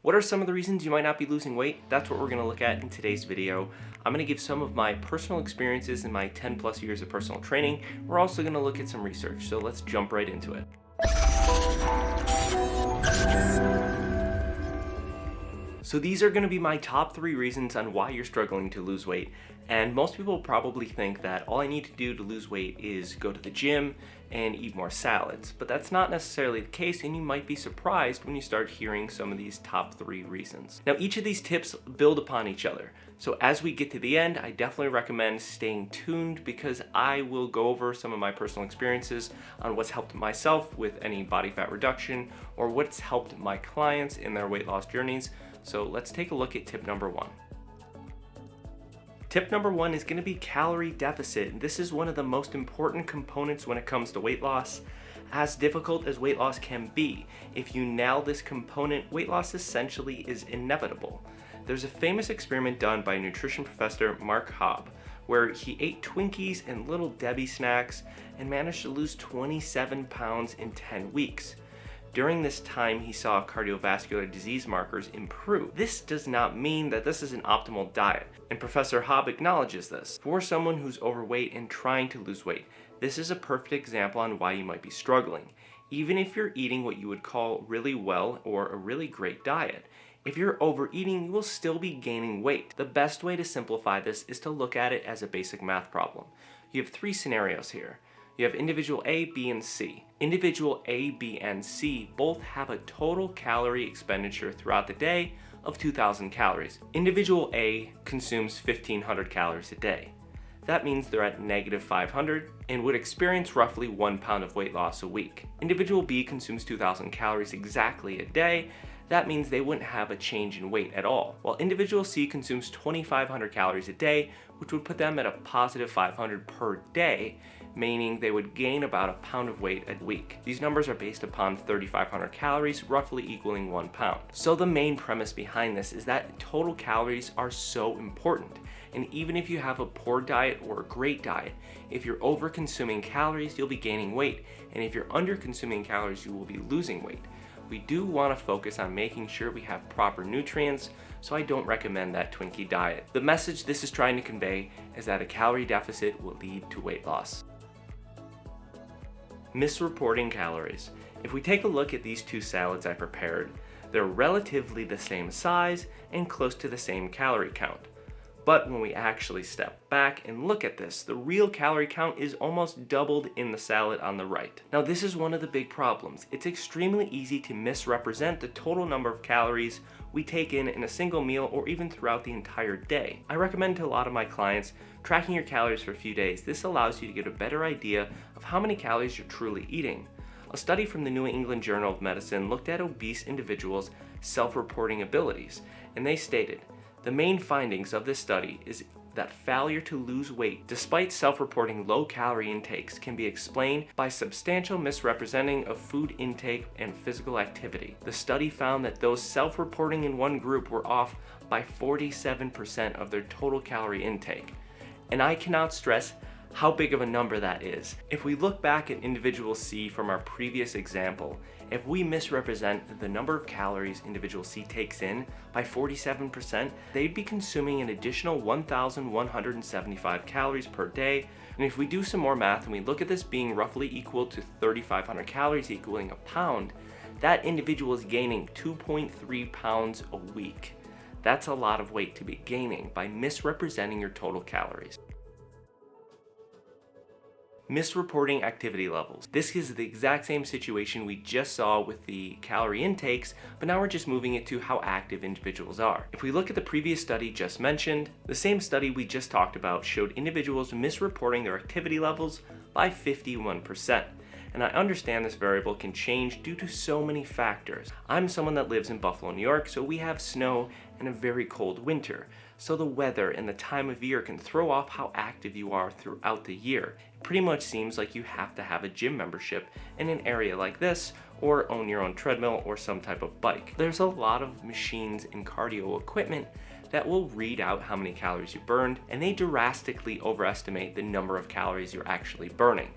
What are some of the reasons you might not be losing weight? That's what we're going to look at in today's video. I'm going to give some of my personal experiences in my 10 plus years of personal training. We're also going to look at some research, so let's jump right into it. So these are going to be my top 3 reasons on why you're struggling to lose weight. And most people probably think that all I need to do to lose weight is go to the gym and eat more salads. But that's not necessarily the case, and you might be surprised when you start hearing some of these top 3 reasons. Now, each of these tips build upon each other. So as we get to the end, I definitely recommend staying tuned because I will go over some of my personal experiences on what's helped myself with any body fat reduction or what's helped my clients in their weight loss journeys. So let's take a look at tip number 1. Tip number 1 is going to be calorie deficit. This is one of the most important components when it comes to weight loss. As difficult as weight loss can be, if you nail this component, weight loss essentially is inevitable. There's a famous experiment done by nutrition professor Mark Hobb, where he ate Twinkies and Little Debbie snacks and managed to lose 27 pounds in 10 weeks. During this time, he saw cardiovascular disease markers improve. This does not mean that this is an optimal diet, and Professor Hobb acknowledges this. For someone who's overweight and trying to lose weight, this is a perfect example on why you might be struggling. Even if you're eating what you would call really well or a really great diet, if you're overeating, you will still be gaining weight. The best way to simplify this is to look at it as a basic math problem. You have 3 scenarios here. You have individual A, B, and C. Individual A, B, and C both have a total calorie expenditure throughout the day of 2,000 calories. Individual A consumes 1,500 calories a day. That means they're at negative 500 and would experience roughly 1 pound of weight loss a week. Individual B consumes 2,000 calories exactly a day. That means they wouldn't have a change in weight at all. While individual C consumes 2,500 calories a day, which would put them at a positive 500 per day, meaning they would gain about a pound of weight a week. These numbers are based upon 3,500 calories, roughly equaling 1 pound. So the main premise behind this is that total calories are so important. And even if you have a poor diet or a great diet, if you're over consuming calories, you'll be gaining weight. And if you're under consuming calories, you will be losing weight. We do want to focus on making sure we have proper nutrients, so I don't recommend that Twinkie diet. The message this is trying to convey is that a calorie deficit will lead to weight loss. Misreporting calories. If we take a look at these 2 salads I prepared, they're relatively the same size and close to the same calorie count. But when we actually step back and look at this, the real calorie count is almost doubled in the salad on the right. Now this is one of the big problems. It's extremely easy to misrepresent the total number of calories we take in a single meal or even throughout the entire day. I recommend to a lot of my clients tracking your calories for a few days. This allows you to get a better idea of how many calories you're truly eating. A study from the New England Journal of Medicine looked at obese individuals' self-reporting abilities, and they stated, the main findings of this study is that failure to lose weight despite self-reporting low calorie intakes can be explained by substantial misrepresenting of food intake and physical activity. The study found that those self-reporting in one group were off by 47% of their total calorie intake. And I cannot stress how big of a number that is. If we look back at individual C from our previous example, if we misrepresent the number of calories individual C takes in by 47%, they'd be consuming an additional 1,175 calories per day. And if we do some more math and we look at this being roughly equal to 3,500 calories equaling a pound, that individual is gaining 2.3 pounds a week. That's a lot of weight to be gaining by misrepresenting your total calories. Misreporting activity levels. This is the exact same situation we just saw with the calorie intakes, but now we're just moving it to how active individuals are. If we look at the previous study just mentioned, the same study we just talked about showed individuals misreporting their activity levels by 51%. And I understand this variable can change due to so many factors. I'm someone that lives in Buffalo, New York, so we have snow and a very cold winter. So the weather and the time of year can throw off how active you are throughout the year. It pretty much seems like you have to have a gym membership in an area like this, or own your own treadmill or some type of bike. There's a lot of machines and cardio equipment that will read out how many calories you burned, and they drastically overestimate the number of calories you're actually burning.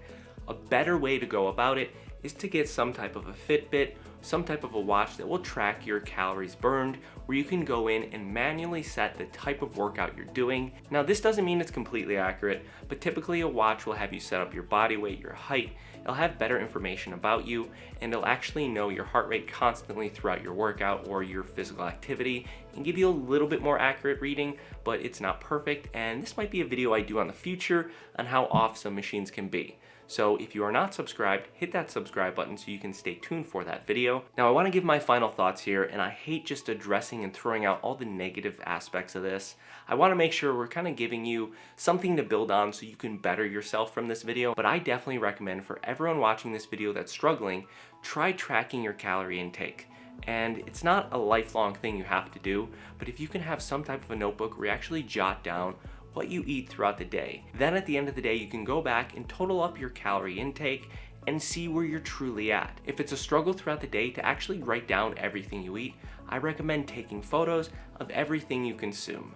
A better way to go about it is to get some type of a Fitbit, some type of a watch that will track your calories burned, where you can go in and manually set the type of workout you're doing. Now, this doesn't mean it's completely accurate, but typically a watch will have you set up your body weight, your height. It'll have better information about you, and it'll actually know your heart rate constantly throughout your workout or your physical activity and give you a little bit more accurate reading, but it's not perfect. And this might be a video I do on the future on how off some machines can be. So if you are not subscribed, hit that subscribe button so you can stay tuned for that video. Now, I want to give my final thoughts here, and I hate just addressing and throwing out all the negative aspects of this. I want to make sure we're kind of giving you something to build on so you can better yourself from this video. But I definitely recommend for everyone watching this video that's struggling, try tracking your calorie intake. And it's not a lifelong thing you have to do, but if you can have some type of a notebook where you actually jot down what you eat throughout the day, then at the end of the day you can go back and total up your calorie intake and see where you're truly at. If it's a struggle throughout the day to actually write down everything you eat, I recommend taking photos of everything you consume.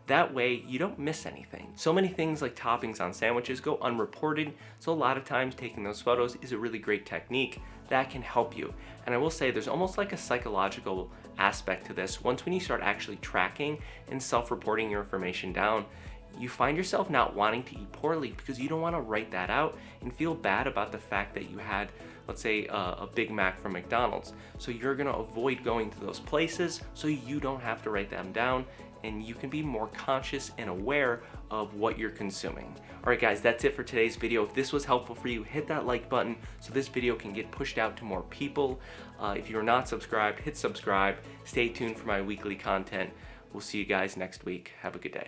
That way you don't miss anything. So many things like toppings on sandwiches go unreported, so a lot of times taking those photos is a really great technique that can help you. And I will say there's almost like a psychological aspect to this. When you start actually tracking and self-reporting your information down, you find yourself not wanting to eat poorly because you don't want to write that out and feel bad about the fact that you had, let's say, a Big Mac from McDonald's. So you're going to avoid going to those places so you don't have to write them down, and you can be more conscious and aware of what you're consuming. Alright guys, that's it for today's video. If this was helpful for you, hit that like button so this video can get pushed out to more people. If you're not subscribed, hit subscribe. Stay tuned for my weekly content. We'll see you guys next week. Have a good day.